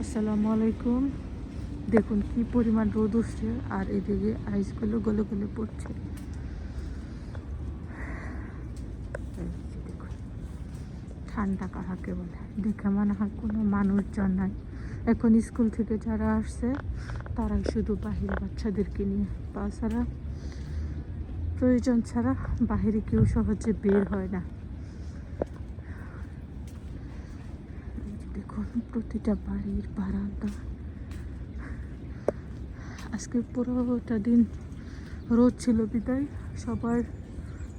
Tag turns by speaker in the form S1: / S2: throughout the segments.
S1: আসসালামু আলাইকুম। দেখুন কি পরিমাণ রোদ উঠছে আর এদিকে আইসগুলো গলে গলে পড়ছে। এই যে দেখুন, ঠান্ডা কাহাকে বলে দেখে মনে হয় কোনো মানুষজন নাই। এখন স্কুল থেকে যারা আসছে তারাই শুধু বাহিরে বাচ্চাদেরকে নিয়ে, তাছাড়া প্রয়োজন ছাড়া বাহিরে কেউ সহজে বের হয় না। দেখুন প্রতিটা বাড়ির বারান্দা, আজকে পুরোটা দিন রোদ ছিল বিদায় সবার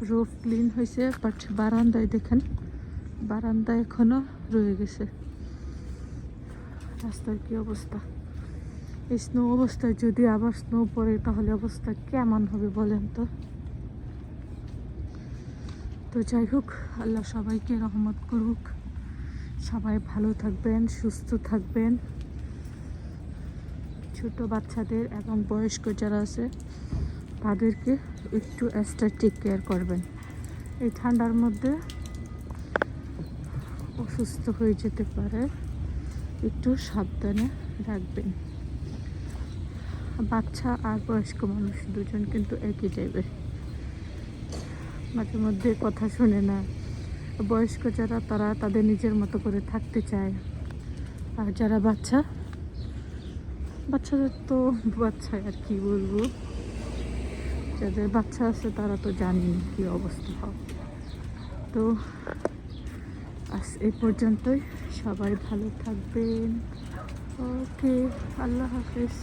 S1: রোড ক্লিন হয়েছে, বাট বারান্দায় দেখেন বারান্দায় এখনো রয়ে গেছে। রাস্তার কি অবস্থা! এই স্নো অবস্থায় যদি আবার স্নো পড়ে তাহলে অবস্থা কেমন হবে বলেন তো। তো যাই হোক, আল্লাহ সবাইকে রহমত করুক, সবাই ভালো থাকবেন, সুস্থ থাকবেন। ছোট বাচ্চাদের এবং বয়স্ক যারা আছে তাদেরকে একটু এক্সট্রা টেক কেয়ার করবেন। এই ঠান্ডার মধ্যে অসুস্থ হয়ে যেতে পারে, একটু সাবধানে রাখবেন। বাচ্চা আর বয়স্ক মানুষ দুজন কিন্তু একই টাইপের, মাঝে মধ্যে কথা শুনে না। বয়স্ক যারা তারা তাদের নিজের মতো করে থাকতে চায়, আর যারা বাচ্চাদের তো বাচ্চাই, আর কি বলবো, যাদের বাচ্চা আছে তারা তো জানি কি অবস্থা হবে। তো আজ এই পর্যন্তই, সবাই ভালো থাকবেন। ওকে, আল্লাহ হাফেজ।